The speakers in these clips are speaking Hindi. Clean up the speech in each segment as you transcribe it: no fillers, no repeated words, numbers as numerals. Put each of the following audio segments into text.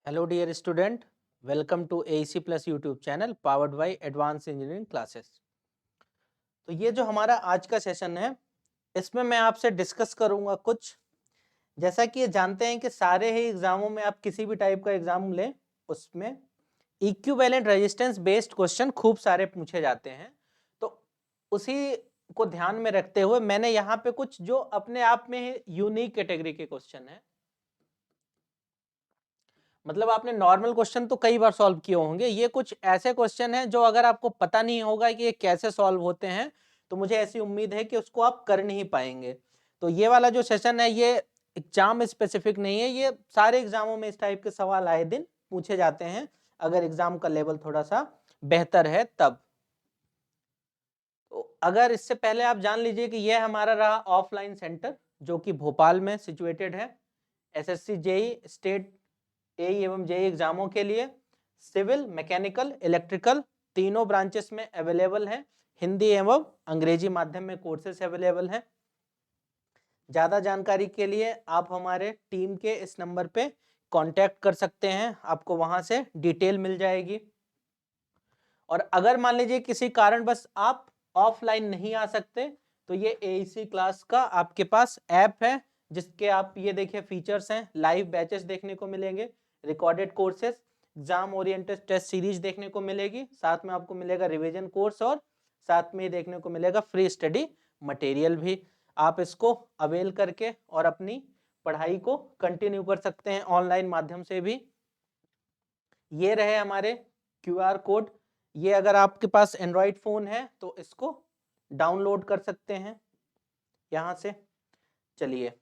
Hello dear student, welcome to AEC plus YouTube channel powered by advance engineering classes. तो ये जो हमारा आज का सेशन है, इसमें मैं आपसे डिस्कस करूंगा कुछ, जैसा कि ये जानते हैं कि सारे ही एग्जामों में आप किसी भी टाइप का एग्जाम लें, उसमें इक्विवेलेंट रेजिस्टेंस बेस्ड क्वेश्चन खूब सारे पूछे जाते हैं। तो उसी को ध्यान में रखते हुए मैंने यहाँ पे कुछ जो अपने आप में यूनिक कैटेगरी के क्वेश्चन है, मतलब आपने नॉर्मल क्वेश्चन तो कई बार सॉल्व किए होंगे, ये कुछ ऐसे क्वेश्चन हैं जो अगर आपको पता नहीं होगा कि ये कैसे सॉल्व होते हैं तो मुझे ऐसी उम्मीद है कि उसको आप कर नहीं पाएंगे। तो ये वाला जो सेशन है ये एग्जाम स्पेसिफिक नहीं है, ये सारे एग्जामों में इस टाइप के सवाल आए दिन पूछे जाते हैं, अगर एग्जाम का लेवल थोड़ा सा बेहतर है तब। तो अगर इससे पहले आप जान लीजिए कि यह हमारा रहा ऑफलाइन सेंटर जो कि भोपाल में सिचुएटेड है। SSC जेई स्टेट एई एवं जेई एग्जामों के लिए सिविल, मैकेनिकल, इलेक्ट्रिकल तीनों ब्रांचेस में अवेलेबल है। हिंदी एवं अंग्रेजी माध्यम में कोर्सेस अवेलेबल हैं। ज्यादा जानकारी के लिए आप हमारे टीम के इस नंबर पे कांटेक्ट कर सकते हैं, आपको वहां से डिटेल मिल जाएगी। और अगर मान लीजिए किसी कारण बस आप ऑफलाइन नहीं आ सकते तो ये AEC क्लास का आपके पास ऐप है, जिसके आप ये देखिए फीचर्स हैं, लाइव बैचेस देखने को मिलेंगे, recorded courses, exam oriented test series देखने को मिलेगी, साथ में आपको मिलेगा रिवीजन कोर्स और साथ में देखने को मिलेगा फ्री स्टडी मटेरियल भी। आप इसको अवेल करके और अपनी पढ़ाई को कंटिन्यू कर सकते हैं ऑनलाइन माध्यम से भी। ये रहे हमारे QR कोड, ये अगर आपके पास एंड्रॉइड फोन है तो इसको डाउनलोड कर सकते हैं यहां से। चलिए,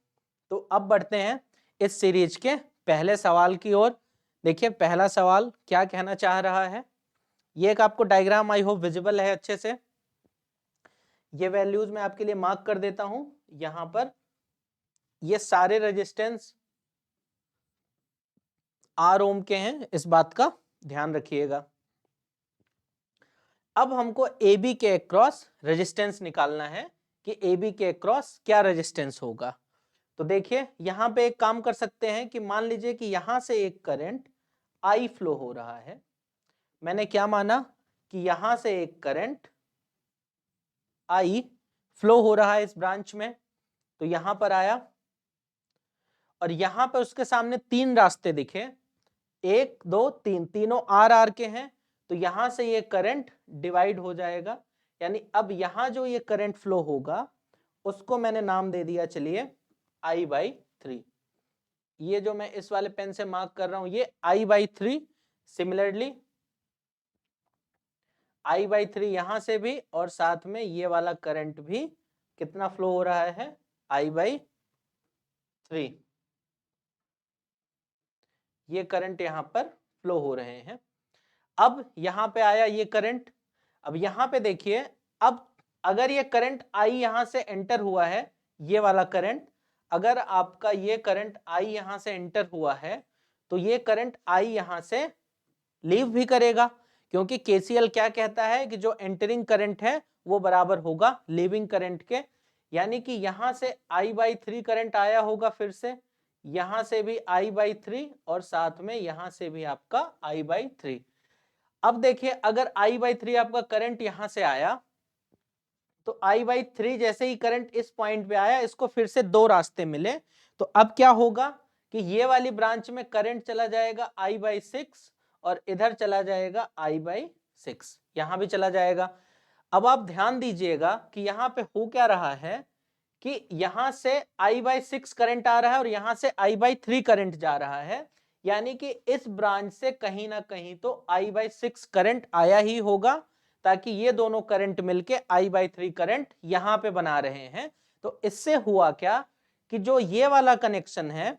तो अब बढ़ते हैं इस सीरीज के पहले सवाल की ओर। देखिए पहला सवाल क्या कहना चाह रहा है, ये एक आपको डायग्राम आई होप विजिबल है अच्छे से। ये वैल्यूज मैं आपके लिए मार्क कर देता हूं यहां पर। ये सारे रेजिस्टेंस R ओम के हैं, इस बात का ध्यान रखिएगा। अब हमको AB के अक्रॉस रेजिस्टेंस निकालना है कि AB के अक्रॉस क्या रेजिस्टेंस होगा। तो देखिए यहां पे एक काम कर सकते हैं कि मान लीजिए कि यहां से एक करंट I फ्लो हो रहा है। मैंने क्या माना कि यहां से एक करंट I फ्लो हो रहा है इस ब्रांच में, तो यहां पर आया और यहां पर उसके सामने तीन रास्ते दिखे, एक दो तीन, तीनों R के हैं, तो यहां से ये करंट डिवाइड हो जाएगा। यानी अब यहां जो ये करंट फ्लो होगा उसको मैंने नाम दे दिया, चलिए I/3। ये जो मैं इस वाले पेन से मार्क कर रहा हूं ये I/3। सिमिलरली I/3 यहां से भी और साथ में ये वाला करंट भी कितना फ्लो हो रहा है, I/3। ये करंट यहां पर फ्लो हो रहे हैं। अब यहां पे आया ये करंट, अब यहां पे देखिए, अब अगर ये करंट I यहां से एंटर हुआ है, ये वाला करंट, अगर आपका ये करंट I यहां से एंटर हुआ है तो ये करंट I यहां से लीव भी करेगा, क्योंकि KCL क्या कहता है कि जो एंटरिंग करंट है वो बराबर होगा लीविंग करंट के। यानी कि यहां से I/3 करंट आया होगा, फिर से यहां से भी I/3 और साथ में यहां से भी आपका I/3। अब देखिए अगर I/3 आपका करंट यहां से आया तो I/3 जैसे ही करंट इस पॉइंट पे आया, इसको फिर से दो रास्ते मिले, तो अब क्या होगा कि ये वाली ब्रांच में करंट चला जाएगा I/6 और इधर चला जाएगा I/6, यहां भी चला जाएगा। अब आप ध्यान दीजिएगा कि यहां पे हो क्या रहा है कि यहां से I/6 करंट आ रहा है और यहां से I/3 करंट जा रहा है, यानी कि इस ब्रांच से कहीं ना कहीं तो I/6 करंट आया ही होगा, ताकि ये दोनों करंट मिलके I/3 करंट यहां पे बना रहे हैं। तो इससे हुआ क्या कि जो ये वाला कनेक्शन है,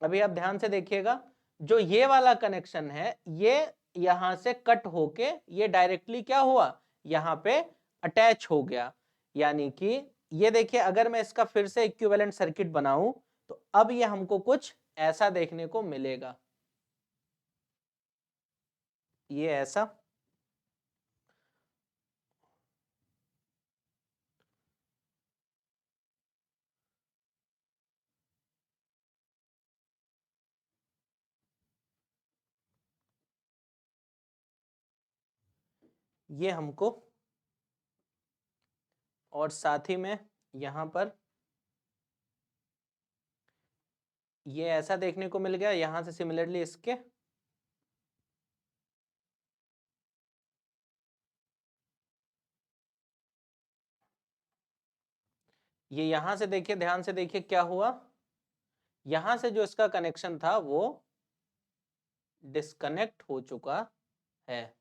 अभी आप ध्यान से देखिएगा, जो ये वाला कनेक्शन है ये यहां से कट होके ये डायरेक्टली क्या हुआ, यहां पे अटैच हो गया। यानी कि ये देखिए अगर मैं इसका फिर से इक्विवेलेंट सर्किट बनाऊं तो अब ये हमको कुछ ऐसा देखने को मिलेगा, ये ऐसा। ये हमको, और साथ ही में यहाँ पर ये ऐसा देखने को मिल गया, यहाँ से सिमिलरली इसके ये यहाँ से देखिए, ध्यान से देखिए क्या हुआ, यहाँ से जो इसका कनेक्शन था वो डिस्कनेक्ट हो चुका है।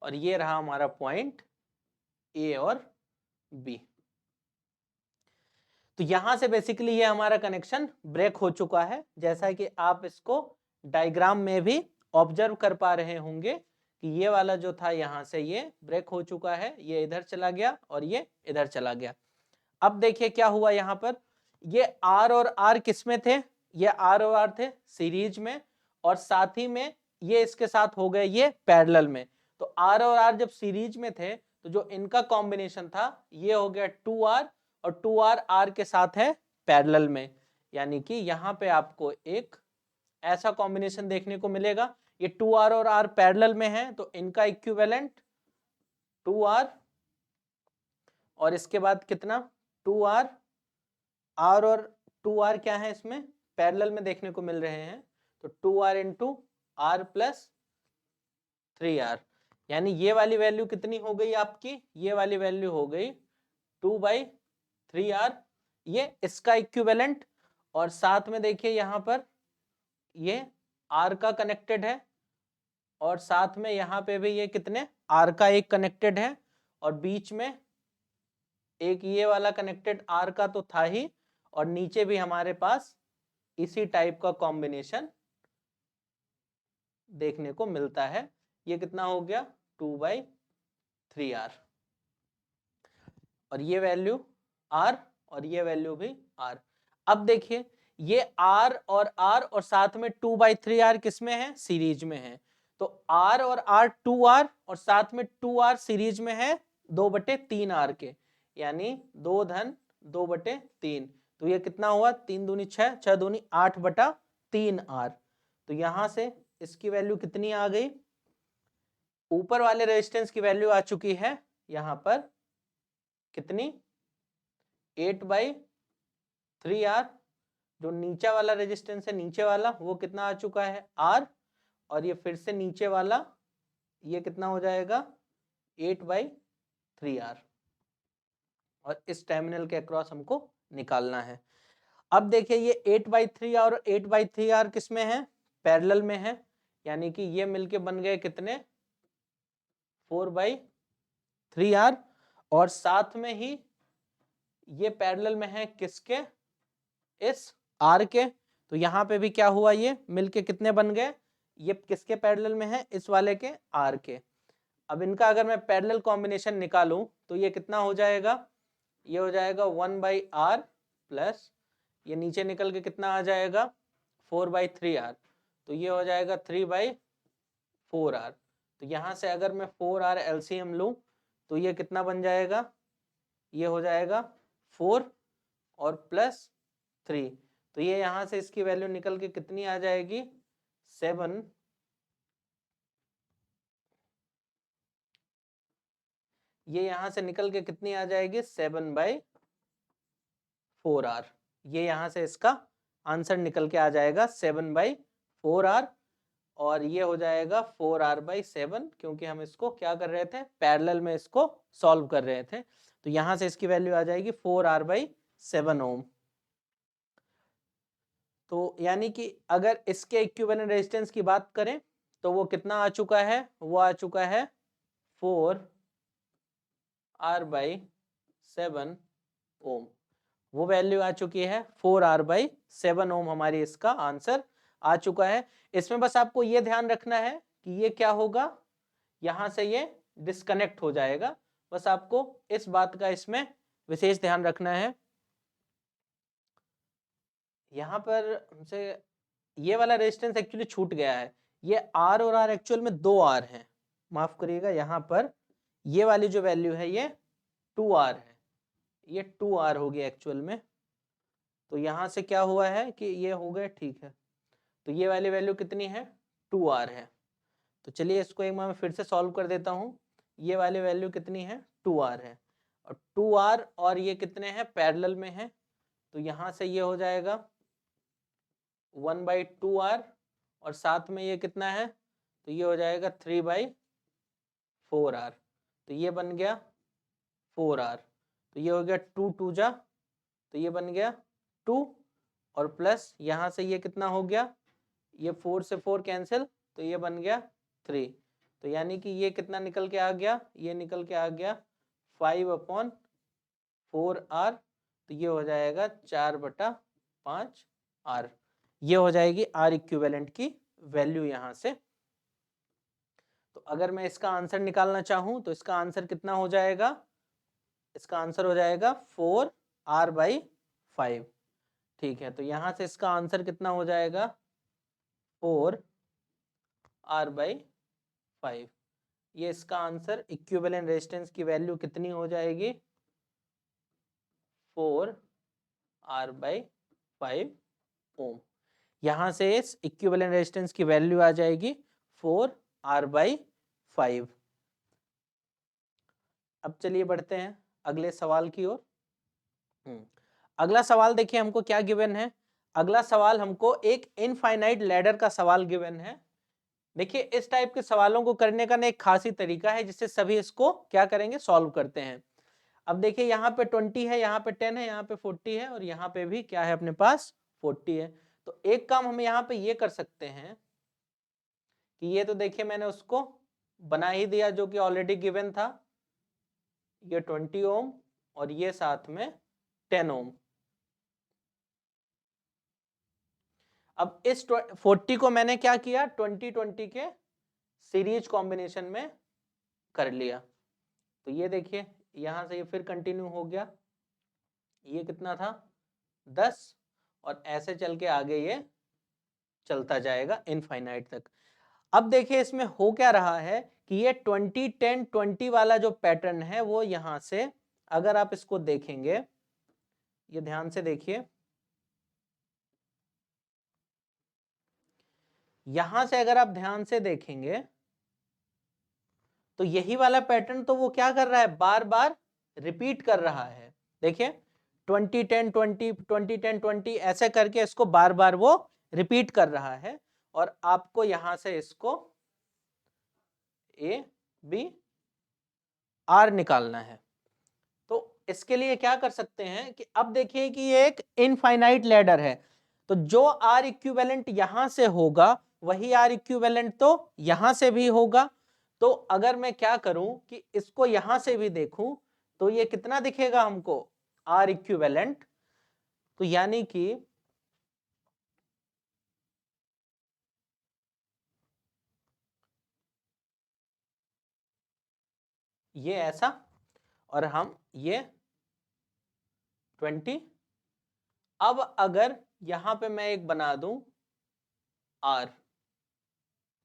और ये रहा हमारा पॉइंट ए और बी। तो यहां से बेसिकली ये हमारा कनेक्शन ब्रेक हो चुका है, जैसा कि आप इसको डायग्राम में भी ऑब्जर्व कर पा रहे होंगे कि ये वाला जो था यहां से ये ब्रेक हो चुका है, ये इधर चला गया और ये इधर चला गया। अब देखिए क्या हुआ यहाँ पर, ये आर और आर किस में थे, ये आर और आर थे सीरीज में, और साथ ही में ये इसके साथ हो गए ये पैरेलल में। तो आर और आर जब सीरीज में थे तो जो इनका कॉम्बिनेशन था ये हो गया 2R, और 2R आर के साथ है पैरेलल में, यानी कि यहाँ पे आपको एक ऐसा कॉम्बिनेशन देखने को मिलेगा। ये 2R और R पैरेलल में है तो इनका इक्विवेलेंट 2R, और इसके बाद कितना 2R, R और 2R क्या है इसमें पैरेलल में देखने को मिल रहे हैं, तो 2R into R plus 3R, यानी ये वाली वैल्यू कितनी हो गई आपकी, ये वाली वैल्यू हो गई 2/3R, ये इसका इक्विवेलेंट। और साथ में देखिए यहाँ पर ये R का कनेक्टेड है, और साथ में यहाँ पे भी ये कितने R का एक कनेक्टेड है, और बीच में एक ये वाला कनेक्टेड R का तो था ही, और नीचे भी हमारे पास इसी टाइप का कॉम्बिनेशन देखने को मिलता है। ये कितना हो गया 2/3R, और ये वैल्यू R और ये वैल्यू भी R। अब देखिए ये R और साथ में 2/3R किसमें है सीरीज में है, तो R और R 2R और साथ में 2R सीरीज में है 2/3R के, यानी 2 धन 2/3, तो ये कितना हुआ 3 दूनी 6, 6 दूनी 8/3R। तो यहां से इसकी वैल्यू कितनी आ गई, ऊपर वाले रेजिस्टेंस की वैल्यू आ चुकी है यहां पर कितनी 8/3R, जो नीचे वाला रेजिस्टेंस है नीचे वाला वो कितना आ चुका है R, और ये फिर से नीचे वाला ये कितना हो जाएगा 8/3R, और इस टर्मिनल के अक्रॉस हमको निकालना है। अब देखिए ये 8/3R और 8/3R किसमें है पैरेलल में है, यानी कि ये मिलके बन गए कितने 4/3R, और साथ में ही ये पैरेलल में है किसके इस R के, तो यहाँ पे भी क्या हुआ ये मिलके कितने बन गए, ये किसके पैरेलल में है इस वाले के R के। अब इनका अगर मैं पैरेलल कॉम्बिनेशन निकालूं तो ये कितना हो जाएगा, ये हो जाएगा 1/R प्लस ये नीचे निकल के कितना आ जाएगा 4/3R, तो ये हो जाएगा 3/4R। तो यहाँ से अगर मैं 4R एलसीएम लूं तो ये कितना बन जाएगा, ये हो जाएगा 4 और प्लस 3, तो ये यहाँ से इसकी वैल्यू निकल के कितनी आ जाएगी 7, ये यहाँ से निकल के कितनी आ जाएगी 7/4R, ये यहाँ से इसका आंसर निकल के आ जाएगा 7/4R, और ये हो जाएगा 4R/7, क्योंकि हम इसको क्या कर रहे थे पैरेलल में इसको सॉल्व कर रहे थे, तो यहाँ से इसकी वैल्यू आ जाएगी 4R/7 ओम। तो यानी कि अगर इसके इक्विवेलेंट रेजिस्टेंस की बात करें तो वो कितना आ चुका है, वो आ चुका है 4R/7 ओम, वो वैल्यू आ चुकी है 4R/7 ओम, हमारी इसका आंसर आ चुका है। इसमें बस आपको ये ध्यान रखना है कि ये क्या होगा, यहां से ये डिस्कनेक्ट हो जाएगा, बस आपको इस बात का इसमें विशेष ध्यान रखना है। यहाँ पर हमसे ये वाला रेजिस्टेंस एक्चुअली छूट गया है, ये R और R एक्चुअल में 2 R हैं, माफ करिएगा, यहाँ पर ये वाली जो वैल्यू है ये 2r है, ये 2r होगी एक्चुअल में। तो यहाँ से क्या हुआ है कि ये हो गया, ठीक है। तो ये वाली वैल्यू कितनी है, 2r है। तो चलिए इसको एक बार मैं फिर से सॉल्व कर देता हूँ। ये वाली वैल्यू कितनी है, 2r है, और 2r और ये कितने हैं, पैरेलल में है। तो यहाँ से ये हो जाएगा 1/2r, और साथ में ये कितना है, तो ये हो जाएगा 3/4r। तो ये बन गया 4r। तो ये हो गया 2 2 जा, तो ये बन गया 2, और प्लस यहाँ से ये कितना हो गया, ये 4 से 4 कैंसिल, तो ये बन गया 3। तो यानी कि ये कितना निकल के आ गया, ये निकल के आ गया 5/4r। तो ये हो जाएगा 4/5r। ये हो जाएगी आर इक्विवेलेंट की वैल्यू यहाँ से। तो अगर मैं इसका आंसर निकालना चाहूं तो इसका आंसर कितना हो जाएगा, इसका आंसर हो जाएगा 4r/5। ठीक है, तो यहां से इसका आंसर कितना हो जाएगा, 4r/5। ये इसका आंसर, इक्विवेलेंट रेजिस्टेंस की वैल्यू कितनी हो जाएगी, 4r/5 ओम। यहां से इस इक्विवेलेंट रेजिस्टेंस की वैल्यू आ जाएगी 4r/5। अब चलिए बढ़ते हैं अगले सवाल की ओर। अगला सवाल देखिए हमको क्या गिवन है। अगला सवाल हमको एक इनफाइनाइट लैडर का सवाल गिवन है। देखिए इस टाइप के सवालों को करने का ना एक खास ही तरीका है जिससे सभी इसको क्या करेंगे, सॉल्व करते हैं। अब देखिए यहाँ पे 20 है, यहाँ पे 10 है, यहाँ पे 40 है, और यहाँ पे भी क्या है अपने पास 40 है। तो एक काम हम यहाँ पे ये कर सकते हैं कि ये तो देखिए मैंने उसको बना ही दिया जो कि ऑलरेडी गिवन था, ये 20 ओम और ये साथ में 10 ओम। अब इस 40 को मैंने क्या किया, 20-20 के सीरीज कॉम्बिनेशन में कर लिया। तो ये देखिए यहां से ये फिर कंटिन्यू हो गया, ये कितना था 10, और ऐसे चल के आगे ये चलता जाएगा इनफाइनाइट तक। अब देखिए इसमें हो क्या रहा है कि ये 20-10-20 वाला जो पैटर्न है वो यहां से, अगर आप इसको देखेंगे, ये ध्यान से देखिए, यहां से अगर आप ध्यान से देखेंगे तो यही वाला पैटर्न तो वो क्या कर रहा है, बार बार रिपीट कर रहा है। देखिए 20-10-20 20-10-20 ऐसे करके इसको बार बार वो रिपीट कर रहा है, और आपको यहां से इसको ए बी आर निकालना है। तो इसके लिए क्या कर सकते हैं कि अब देखिए कि ये एक इनफाइनाइट लैडर है, तो जो आर इक्विवेलेंट यहां से होगा वही आर इक्विवेलेंट तो यहां से भी होगा। तो अगर मैं क्या करूं कि इसको यहां से भी देखूं तो ये कितना दिखेगा हमको, आर इक्विवेलेंट। तो यानी कि ये ऐसा, और हम ये 20। अब अगर यहां पे मैं एक बना दूं आर,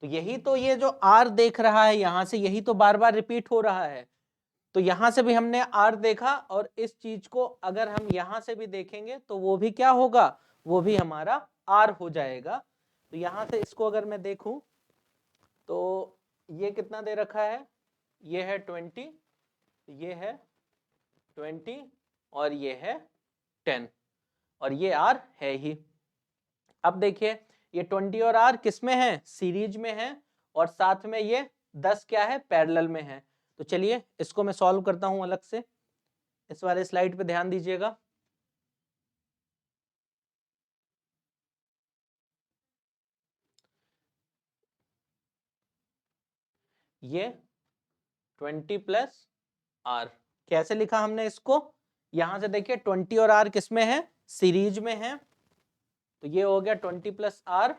तो यही तो ये जो आर देख रहा है यहां से, यही तो बार बार रिपीट हो रहा है। तो यहां से भी हमने आर देखा, और इस चीज को अगर हम यहां से भी देखेंगे तो वो भी क्या होगा, वो भी हमारा आर हो जाएगा। तो यहां से इसको अगर मैं देखूं तो ये कितना दे रखा है, ये है 20, ये है 20, और ये है 10, और ये आर है ही। अब देखिए ये 20 और आर किस में है, सीरीज में है, और साथ में ये 10 क्या है, पैरेलल में है। तो चलिए इसको मैं सॉल्व करता हूं अलग से, इस वाले स्लाइड पे ध्यान दीजिएगा। ये 20 प्लस आर कैसे लिखा हमने इसको, यहां से देखिए 20 और आर किस में है, सीरीज में है। तो ये हो गया 20 प्लस आर,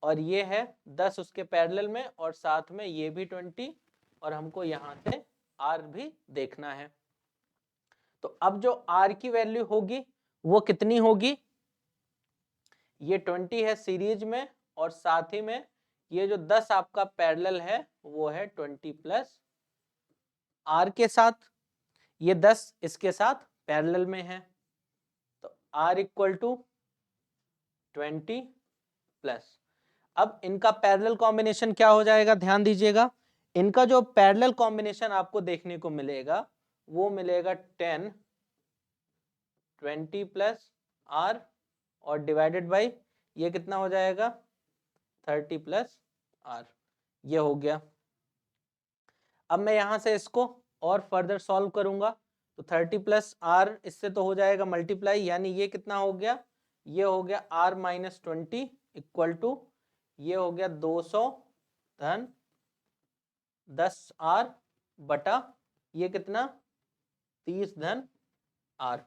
और ये है 10 उसके पैरेलल में, और साथ में ये भी 20, और हमको यहां से आर भी देखना है। तो अब जो आर की वैल्यू होगी वो कितनी होगी, ये 20 है सीरीज में, और साथ ही में ये जो 10 आपका पैरेलल है वो है 20 प्लस आर के साथ, ये 10 इसके साथ पैरेलल में है, तो आर इक्वल टू 20 प्लस, अब इनका पैरेलल कॉम्बिनेशन क्या हो जाएगा, ध्यान दीजिएगा, इनका जो पैरेलल कॉम्बिनेशन आपको देखने को मिलेगा वो मिलेगा 10 20 प्लस आर और डिवाइडेड बाई ये कितना हो जाएगा 30 प्लस आर, ये हो गया। अब मैं यहां से इसको और फर्दर सॉल्व करूंगा, तो 30 प्लस आर इससे तो हो जाएगा मल्टीप्लाई, यानी ये कितना हो गया, ये हो गया आर माइनस 20 इक्वल टू ये हो गया 200 धन 10 आर बटा ये कितना 30 धन आर।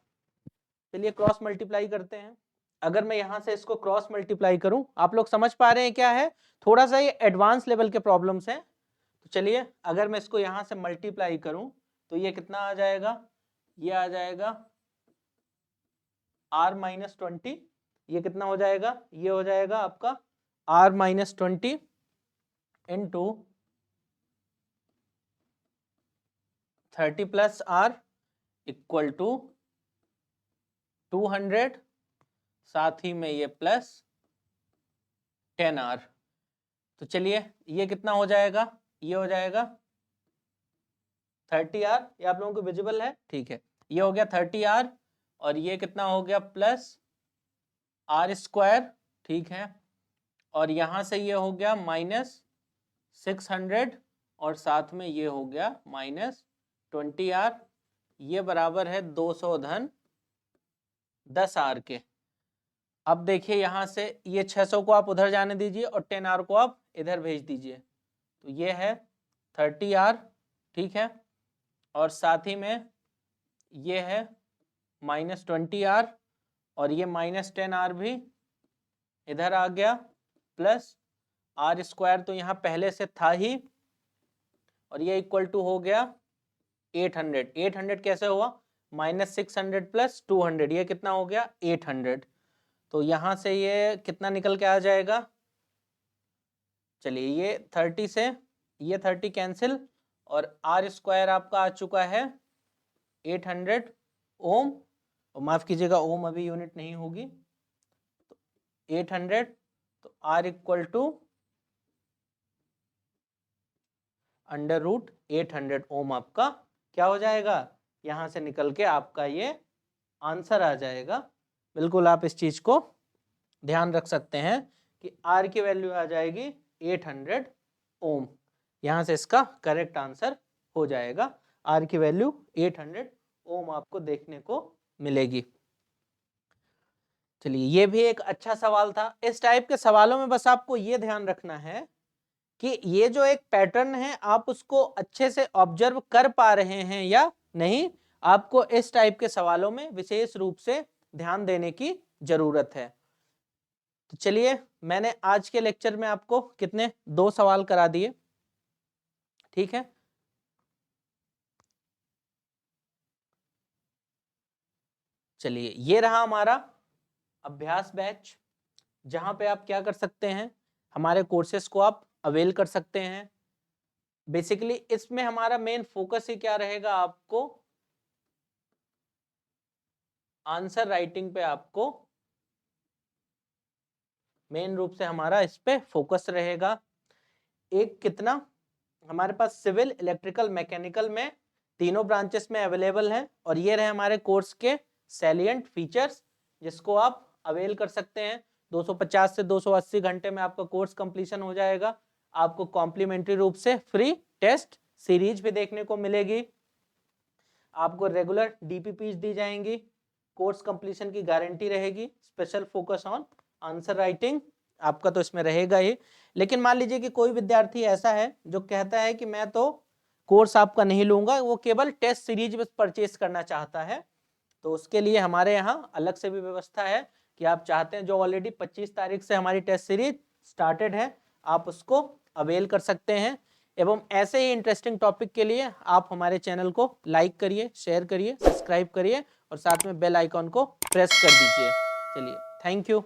चलिए क्रॉस मल्टीप्लाई करते हैं। अगर मैं यहां से इसको क्रॉस मल्टीप्लाई करूं, आप लोग समझ पा रहे हैं क्या है, थोड़ा सा ये एडवांस लेवल के प्रॉब्लम्स हैं। तो चलिए अगर मैं इसको यहां से मल्टीप्लाई करूं तो ये कितना आ जाएगा, ये आ जाएगा r माइनस 20, ये कितना हो जाएगा, ये हो जाएगा आपका r minus 20 into 30 plus R equal to 200, साथ ही में ये प्लस 10r। तो चलिए ये कितना हो जाएगा, ये हो जाएगा 30r, ये आप लोगों को विजिबल है, ठीक है, ये हो गया 30r और ये कितना हो गया प्लस आर स्क्वायर, ठीक है, और यहां से ये हो गया माइनस 600 और साथ में ये हो गया माइनस 20r, ये बराबर है 200 धन 10r के। अब देखिए यहां से ये 600 को आप उधर जाने दीजिए और 10r को आप इधर भेज दीजिए, तो ये है 30r, ठीक है, और साथ ही में ये है माइनस 20r और ये माइनस 10r भी इधर आ गया, प्लस आर स्क्वायर तो यहाँ पहले से था ही, और ये इक्वल टू हो गया 800। 800 कैसे हुआ, माइनस 600 प्लस 200, ये कितना हो गया 800। तो यहाँ से ये कितना निकल के आ जाएगा, चलिए ये 30 से ये 30 कैंसिल और आर स्क्वायर आपका आ चुका है 800 ओम, और माफ कीजिएगा ओम अभी यूनिट नहीं होगी, तो 800, तो R equal to under root 800 ohm आपका क्या हो जाएगा, यहां से निकल के आपका ये आंसर आ जाएगा। बिल्कुल आप इस चीज को ध्यान रख सकते हैं कि आर की वैल्यू आ जाएगी 800 ओम, यहां से इसका करेक्ट आंसर हो जाएगा, आर की वैल्यू 800 ओम आपको देखने को मिलेगी। चलिए ये भी एक अच्छा सवाल था। इस टाइप के सवालों में बस आपको ये ध्यान रखना है कि ये जो एक पैटर्न है आप उसको अच्छे से ऑब्जर्व कर पा रहे हैं या नहीं, आपको इस टाइप के सवालों में विशेष रूप से ध्यान देने की जरूरत है। तो चलिए मैंने आज के लेक्चर में आपको कितने 2 सवाल करा दिए, ठीक है, चलिए ये रहा हमारा अभ्यास बैच, जहां पे आप क्या कर सकते हैं, हमारे कोर्सेस को आप अवेल कर सकते हैं। बेसिकली इसमें हमारा मेन फोकस ही क्या रहेगा, आपको आंसर राइटिंग पे आपको मेन रूप से हमारा इस पे फोकस रहेगा। एक कितना हमारे पास सिविल, इलेक्ट्रिकल, मैकेनिकल में तीनों ब्रांचेस में अवेलेबल है, और ये रहे हमारे कोर्स के सैलिएंट फीचर्स जिसको आप अवेल कर सकते हैं। 250 से 280 घंटे में आपका कोर्स कंप्लीशन हो जाएगा। आपको कॉम्प्लीमेंट्री रूप से फ्री टेस्ट सीरीज भी देखने को मिलेगी, आपको रेगुलर डीपीपीज दी जाएंगी, कोर्स कंप्लीशन की गारंटी रहेगी, special focus on answer writing आपका तो इसमें रहेगा ही। लेकिन मान लीजिए कि कोई विद्यार्थी ऐसा है जो कहता है कि मैं तो कोर्स आपका नहीं लूंगा, वो केवल टेस्ट सीरीज बस परचेस करना चाहता है, तो उसके लिए हमारे यहाँ अलग से भी व्यवस्था है कि आप चाहते हैं जो ऑलरेडी 25 तारीख से हमारी टेस्ट सीरीज स्टार्टेड है आप उसको अवेल कर सकते हैं। एवं ऐसे ही इंटरेस्टिंग टॉपिक के लिए आप हमारे चैनल को लाइक करिए, शेयर करिए, सब्सक्राइब करिए और साथ में बेल आइकॉन को प्रेस कर दीजिए। चलिए थैंक यू।